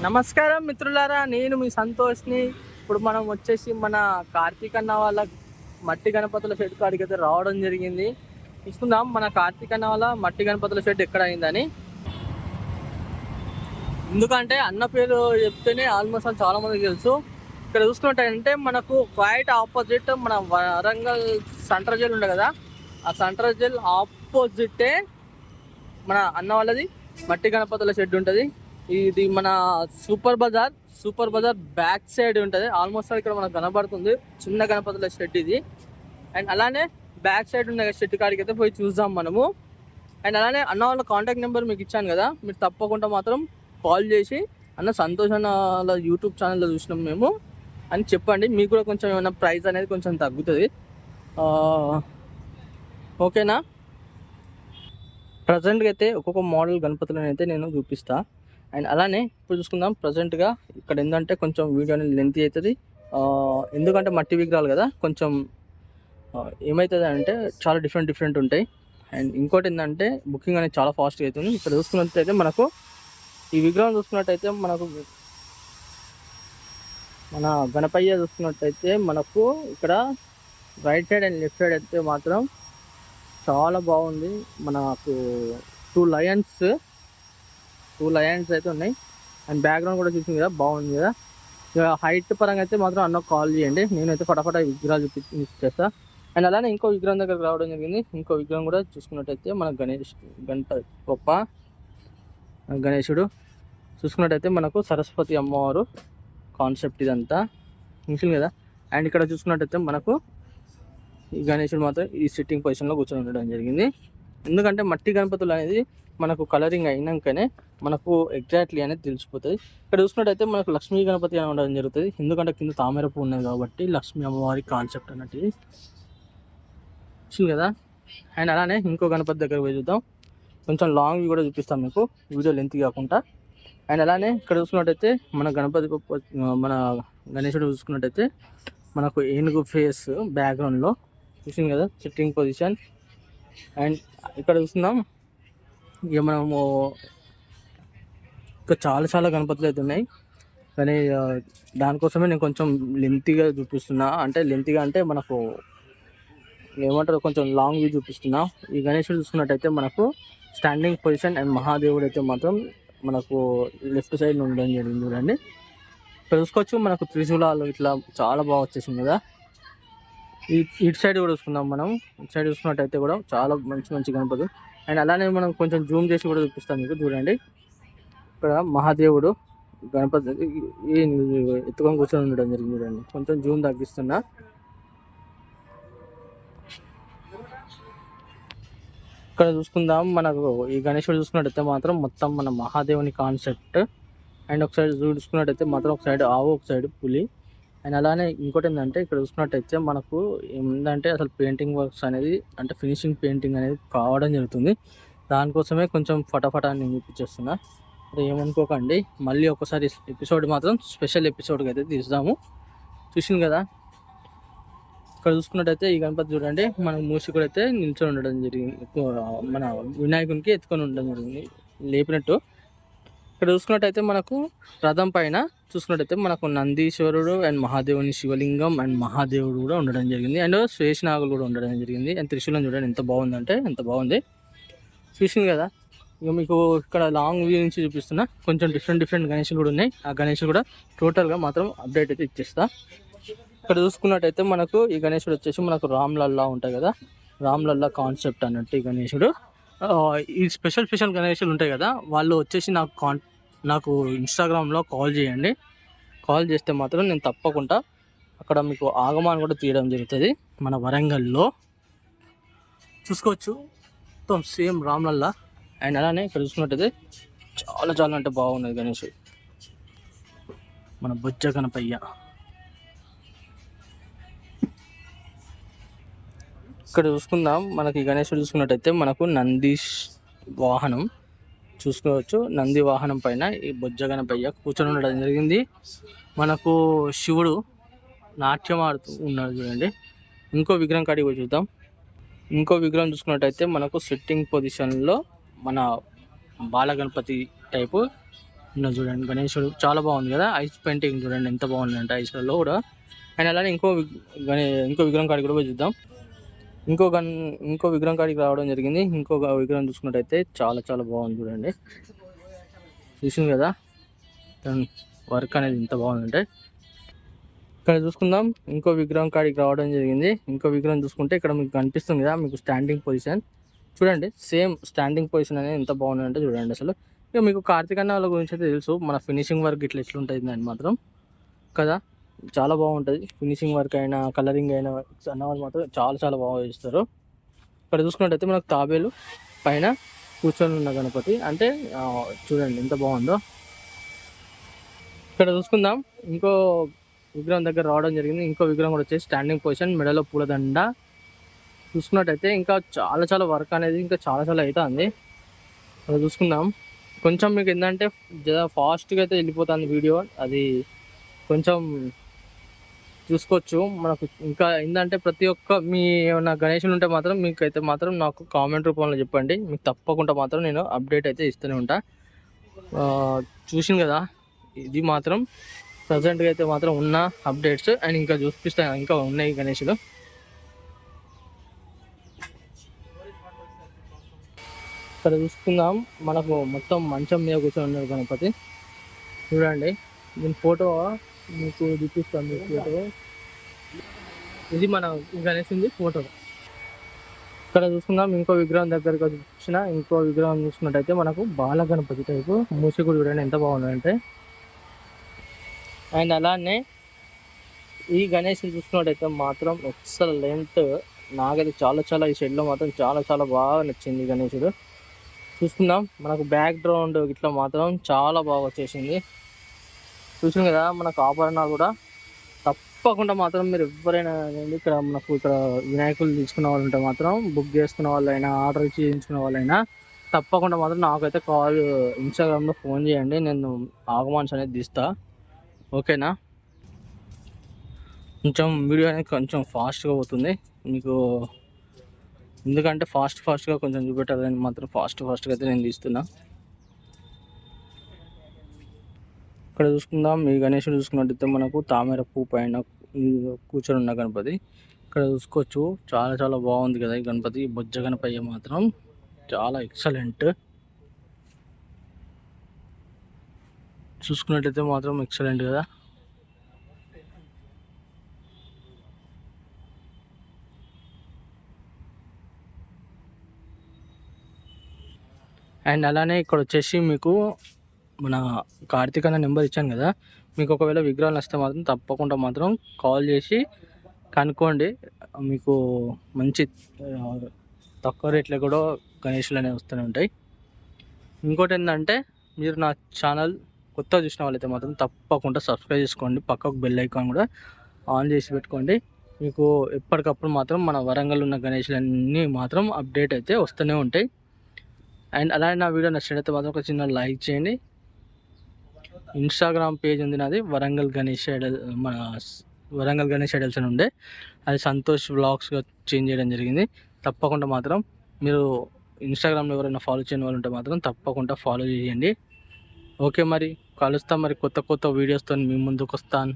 నమస్కారం మిత్రులారా, నేను మీ సంతోష్ని. ఇప్పుడు మనం వచ్చేసి మన కార్తీక్ అన్న వాళ్ళ మట్టి గణపతుల షెడ్ కాడికి అయితే రావడం జరిగింది. చూసుకుందాం మన కార్తీక్ అన్న వాళ్ళ మట్టి గణపతుల షెడ్ ఎక్కడ అయిందని. ఎందుకంటే అన్న పేరు చెప్తేనే ఆల్మోస్ట్ చాలా మందికి తెలుసు. ఇక్కడ చూసుకున్నట్టంటే మనకు క్వైట్ ఆపోజిట్ మన వరంగల్ సెంట్రల్ జైల్ ఉండే కదా, ఆ సెంట్రల్ జైల్ ఆపోజిటే మన అన్న వాళ్ళది మట్టి గణపతుల షెడ్ ఉంటుంది. ఇది మన సూపర్ బజార్ బ్యాక్ సైడ్ ఉంటుంది. ఆల్మోస్ట్ ఇక్కడ మనకు కనబడుతుంది చిన్న గణపతుల షెడ్ ఇది. అండ్ అలానే బ్యాక్ సైడ్ ఉన్న షెడ్ కాడికి అయితే పోయి చూద్దాం మనము. అండ్ అలానే అన్న వాళ్ళ కాంటాక్ట్ నెంబర్ మీకు ఇచ్చాను కదా, మీరు తప్పకుండా మాత్రం కాల్ చేసి అన్న సంతోష్ అన్న వాళ్ళ యూట్యూబ్ ఛానల్లో చూసినాం మేము అని చెప్పండి. మీకు కూడా కొంచెం ఏమైనా ప్రైస్ అనేది కొంచెం తగ్గుతుంది. ఓకేనా? ప్రజెంట్గా అయితే ఒక్కొక్క మోడల్ గణపతులను అయితే నేను చూపిస్తాను. అండ్ అలానే ఇప్పుడు చూసుకుందాం. ప్రజెంట్గా ఇక్కడ ఏంటంటే కొంచెం వీడియో అనేది లెంత్ అవుతుంది, ఎందుకంటే మట్టి విగ్రహాలు కదా, కొంచెం ఏమవుతుంది అంటే చాలా డిఫరెంట్ ఉంటాయి. అండ్ ఇంకోటి ఏంటంటే బుకింగ్ అనేది చాలా ఫాస్ట్గా అవుతుంది. ఇక్కడ చూసుకున్నట్టయితే మనకు ఈ విగ్రహం చూసుకున్నట్టయితే మనకు మన గణపయ్య చూసుకున్నట్టయితే మనకు ఇక్కడ right side and left side అయితే మాత్రం చాలా బాగుంది. మనకు టూ లయన్స్ అయితే ఉన్నాయి. అండ్ బ్యాక్గ్రౌండ్ కూడా చూసింది కదా, బాగుంది కదా. ఇక హైట్ పరంగా అయితే మాత్రం అన్న కాల్ చేయండి, నేనైతే ఫటాఫట విగ్రహాలు చూపిస్తా. అండ్ అలానే ఇంకో విగ్రహం దగ్గరకు రావడం జరిగింది. ఇంకో విగ్రహం కూడా చూసుకున్నట్టయితే మన గణేశుడు చూసుకున్నట్టయితే మనకు సరస్వతి అమ్మవారు కాన్సెప్ట్ ఇదంతా చూసింది కదా. అండ్ ఇక్కడ చూసుకున్నట్టయితే మనకు ఈ గణేశుడు మాత్రం ఈ సిట్టింగ్ పొజిషన్లో కూర్చొని ఉండడం జరిగింది. ఎందుకంటే మట్టి గణపతులు అనేది మనకు కలరింగ్ అయినాకనే మనకు ఎగ్జాక్ట్లీ అనేది తెలిసిపోతుంది. ఇక్కడ చూసుకున్నట్టయితే మనకు లక్ష్మీ గణపతి అని ఉండడం జరుగుతుంది, ఎందుకంటే కింద తామర పువ్వు ఉన్నది కాబట్టి లక్ష్మీ అమ్మవారి కాన్సెప్ట్ అన్నట్టు వచ్చింది కదా. అండ్ అలానే ఇంకో గణపతి దగ్గర పోయి చూద్దాం. కొంచెం లాంగ్ కూడా చూపిస్తాం మీకు, వీడియో లెంత్ కాకుండా. అండ్ అలానే ఇక్కడ చూసుకున్నట్టయితే మన గణేశుడు చూసుకున్నట్టయితే మనకు ఏనుగు ఫేస్ బ్యాక్గ్రౌండ్లో చూసింది కదా, సిట్టింగ్ పొజిషన్. అండ్ ఇక్కడ చూస్తున్నాం ఇక మనము ఇంకా చాలా గణపతులు అయితే ఉన్నాయి, కానీ దానికోసమే నేను కొంచెం లెంతీగా చూపిస్తున్నా. అంటే మనకు ఏమంటారు, కొంచెం లాంగ్ వ్యూ చూపిస్తున్నా. ఈ గణేశుడు చూసుకున్నట్టయితే మనకు స్టాండింగ్ పొజిషన్ అండ్ మహాదేవుడు అయితే మాత్రం మనకు లెఫ్ట్ సైడ్ ఉండడం జరిగింది. చూడండి ఇక్కడ చూసుకోవచ్చు, మనకు త్రిశూలాలు ఇట్లా చాలా బాగా వచ్చేసింది కదా. ఇటు సైడ్ కూడా చూసుకుందాం మనం. ఇటు సైడ్ చూసుకున్నట్టయితే కూడా చాలా మంచి గణపతి. అండ్ అలానే మనం కొంచెం జూమ్ చేసి కూడా చూపిస్తాం మీకు. చూడండి ఇక్కడ మహాదేవుడు గణపతి ఎత్తుకొని కూర్చొని ఉండడం జరిగింది. చూడండి కొంచెం జూమ్ తగ్గిస్తున్నా. ఇక్కడ చూసుకుందాం, మనకు ఈ గణేశుడు చూసుకున్నట్టయితే మాత్రం మొత్తం మన మహాదేవుని కాన్సెప్ట్. అండ్ ఒక సైడ్ చూసుకున్నట్టయితే మాత్రం ఒక సైడ్ ఆవు, ఒక సైడ్ పులి. అండ్ అలానే ఇంకోటి ఏంటంటే ఇక్కడ చూసుకున్నట్టయితే మనకు ఏంటంటే అసలు పెయింటింగ్ వర్క్స్ అనేది అంటే ఫినిషింగ్ పెయింటింగ్ అనేది కావడం జరుగుతుంది. దానికోసమే కొంచెం ఫటాఫటా నేను చూపించేస్తున్నా, అది ఏమనుకోకండి. మళ్ళీ ఒకసారి ఎపిసోడ్ మాత్రం స్పెషల్ ఎపిసోడ్గా అయితే తీద్దాము. చూసింది కదా. ఇక్కడ చూసుకున్నట్టయితే ఈ గణపతి చూడండి, మన మూసికుడు అయితే నిల్చొని ఉండడం జరిగింది, మన వినాయకునికి ఎత్తుకొని ఉండడం జరిగింది లేపినట్టు. ఇక్కడ చూసుకున్నట్టయితే మనకు రథం పైన చూసుకున్నట్టయితే మనకు నందీశ్వరుడు అండ్ మహాదేవుని శివలింగం అండ్ మహాదేవుడు కూడా ఉండడం జరిగింది. అండ్ శేషనాగులు కూడా ఉండడం జరిగింది. అండ్ త్రిశూలం చూడండి ఎంత బాగుందంటే ఎంత బాగుంది. చూసింది కదా. ఇక మీకు ఇక్కడ లాంగ్ వ్యూ నుంచి చూపిస్తున్నా. కొంచెం డిఫరెంట్ గణేషులు కూడా ఉన్నాయి. ఆ గణేషులు కూడా టోటల్గా మాత్రం అప్డేట్ అయితే ఇచ్చేస్తా. ఇక్కడ చూసుకున్నట్టయితే మనకు ఈ గణేశుడు వచ్చేసి మనకు రామ్లల్లా ఉంటాయి కదా, రామ్లల్లా కాన్సెప్ట్ అన్నట్టు ఈ గణేశుడు. ఈ స్పెషల్ గణేశులు ఉంటాయి కదా, వాళ్ళు వచ్చేసి నాకు ఇన్స్టాగ్రామ్లో కాల్ చేయండి. కాల్ చేస్తే మాత్రం నేను తప్పకుండా అక్కడ మీకు ఆగమాన్ని కూడా తీయడం జరుగుతుంది. మన వరంగల్లో చూసుకోవచ్చు మొత్తం సేమ్ రామ్లల్లా. అండ్ అలానే ఇక్కడ చూసుకున్నట్టయితే చాలా అంటే బాగున్నది గణేశుడు, మన బొజ్జ గణపయ్య. ఇక్కడ చూసుకుందాం, మనకి గణేశుడు చూసుకున్నట్టయితే మనకు నందీష్ వాహనం చూసుకోవచ్చు. నంది వాహనం పైన ఈ బొజ్జ గణపయ్య కూర్చొని ఉండడం జరిగింది. మనకు శివుడు నాట్యం ఆడుతూ ఉన్నాడు చూడండి. ఇంకో విగ్రహం కాడికి పోయి చూద్దాం. ఇంకో విగ్రహం చూసుకున్నట్టయితే మనకు సిట్టింగ్ పొజిషన్లో మన బాలగణపతి టైపు ఉన్న చూడండి గణేశుడు చాలా బాగుంది కదా. ఐస్ పెయింటింగ్ చూడండి ఎంత బాగుందంటే ఐస్లలో కూడా. అండ్ అలానే ఇంకో విగ్రహం కాడికి కూడా పోయి చూద్దాం. ఇంకో విగ్రహం కాడికి రావడం జరిగింది. ఇంకొక విగ్రహం చూసుకున్నట్టయితే చాలా చాలా బాగుంది చూడండి. చూసింది కదా వర్క్ అనేది ఎంత బాగుందంటే. ఇక్కడ చూసుకుందాం ఇంకో విగ్రహం కాడికి రావడం జరిగింది. ఇంకో విగ్రహం చూసుకుంటే ఇక్కడ మీకు కనిపిస్తుంది కదా మీకు స్టాండింగ్ పొజిషన్ చూడండి. సేమ్ స్టాండింగ్ పొజిషన్ అనేది ఎంత బాగుందంటే చూడండి అసలు. ఇక మీకు కార్తీక్ అన్న వాళ్ళ గురించి అయితే తెలుసు, మన ఫినిషింగ్ వర్క్ ఇట్లా ఎట్లుంటుంది అని మాత్రం కదా. చాలా బాగుంటుంది ఫినిషింగ్ వర్క్ అయినా కలరింగ్ అయినా అన్నవాళ్ళు మాత్రం చాలా చాలా బాగా చేస్తారు. ఇక్కడ చూసుకున్నట్టయితే మనకు తాబేలు పైన కూర్చొని ఉన్న గణపతి అంటే చూడండి ఎంత బాగుందో. ఇక్కడ చూసుకుందాం ఇంకో విగ్రహం దగ్గర రావడం జరిగింది. ఇంకో విగ్రహం కూడా వచ్చేసి స్టాండింగ్ పొజిషన్, మెడలో పూలదండ. చూసుకున్నట్టయితే ఇంకా చాలా చాలా వర్క్ అనేది ఇంకా చాలా చాలా అవుతుంది. అది చూసుకుందాం. కొంచెం మీకు ఏంటంటే ఫాస్ట్గా అయితే వెళ్ళిపోతుంది వీడియో, అది కొంచెం చూసుకోవచ్చు. మనకు ఇంకా ఏంటంటే ప్రతి ఒక్క మీ ఏమైనా గణేషులు ఉంటే మాత్రం మీకైతే మాత్రం నాకు కామెంట్ రూపంలో చెప్పండి. మీకు తప్పకుండా మాత్రం నేను అప్డేట్ అయితే ఇస్తూనే ఉంటా. చూసింది కదా ఇది మాత్రం ప్రజెంట్గా అయితే మాత్రం ఉన్న అప్డేట్స్. అండ్ ఇంకా చూపిస్తాను ఇంకా ఉన్నాయి గణేషులు. ఇక్కడ చూసుకుందాం మనకు మొత్తం మంచం మీద కూర్చొని ఉన్నారు గణపతి చూడండి. దీని ఫోటో మీకు చూపిస్తాను. ఫోటో ఇది మన గణేశుంది ఫోటో. ఇక్కడ చూసుకుందాం ఇంకో విగ్రహం దగ్గరకు వచ్చిన ఇంకో విగ్రహం చూసుకున్నట్టయితే మనకు బాల గణపతి టైపు మూసికుడు చూడండి ఎంత బాగుందంటే. అండ్ అలానే ఈ గణేశుని చూసుకున్నట్టయితే మాత్రం ఎక్సలెంట్. నాకైతే చాలా చాలా ఈ షెడ్లో మాత్రం చాలా చాలా బాగా నచ్చింది గణేశుడు. చూసుకుందాం మనకు బ్యాక్గ్రౌండ్ ఇట్లా మాత్రం చాలా బాగా వచ్చేసింది. చూసాం కదా మనకు ఆభరణాలు కూడా తప్పకుండా మాత్రం మీరు ఎవరైనా ఇక్కడ మనకు ఇక్కడ వినాయకులు తీసుకున్న వాళ్ళు ఉంటే మాత్రం బుక్ చేసుకున్న వాళ్ళైనా ఆర్డర్ చేయించుకున్న వాళ్ళైనా తప్పకుండా మాత్రం నాకైతే ఇన్స్టాగ్రామ్లో ఫోన్ చేయండి, నేను ఆగమాన్స్ అనేది తీస్తా. ఓకేనా. కొంచెం వీడియో అనేది కొంచెం ఫాస్ట్గా పోతుంది మీకు, ఎందుకంటే ఫాస్ట్గా కొంచెం చూపెట్టాలని మాత్రం ఫాస్ట్గా అయితే నేను తీస్తున్నా. ఇక్కడ చూసుకుందాం ఈ గణేశుడు చూసుకున్నట్టయితే మనకు తామర పువ్వు పైన కూర్చొని ఉన్న గణపతి ఇక్కడ చూసుకోవచ్చు. చాలా చాలా బాగుంది కదా ఈ గణపతి. బొజ్జ గణపయ్య మాత్రం చాలా ఎక్సలెంట్. చూసుకున్నట్టయితే మాత్రం ఎక్సలెంట్ కదా. అండ్ అలానే ఇక్కడ వచ్చేసి మీకు మన కార్తీక్ అన్న నెంబర్ ఇచ్చాను కదా, మీకు ఒకవేళ విగ్రహాలు వస్తే మాత్రం తప్పకుండా మాత్రం కాల్ చేసి కనుక్కోండి. మీకు మంచి తక్కువ రేట్లో కూడా గణేషులు అనేవి వస్తూనే ఉంటాయి. ఇంకోటి ఏంటంటే మీరు నా ఛానల్ కొత్తగా చూసిన వాళ్ళైతే మాత్రం తప్పకుండా సబ్స్క్రైబ్ చేసుకోండి. పక్కకు బెల్ ఐకాన్ కూడా ఆన్ చేసి పెట్టుకోండి. మీకు ఎప్పటికప్పుడు మాత్రం మన వరంగల్ ఉన్న గణేషులన్నీ మాత్రం అప్డేట్ అయితే వస్తూనే ఉంటాయి. అండ్ అలానే నా వీడియో నచ్చినట్లయితే మాత్రం ఒక చిన్న లైక్ చేయండి. ఇన్స్టాగ్రామ్ పేజ్ ఉంది నాది వరంగల్ గణేష్ ఐడల్స్ అని ఉండే, అది సంతోష్ వ్లాగ్స్గా చేంజ్ చేయడం జరిగింది. తప్పకుండా మాత్రం మీరు ఇన్స్టాగ్రామ్లో ఎవరైనా ఫాలో చేయని వాళ్ళు ఉంటే మాత్రం తప్పకుండా ఫాలో చేయండి. ఓకే మరి కలుస్తాం మరి కొత్త వీడియోస్తో మీ ముందుకు వస్తాను.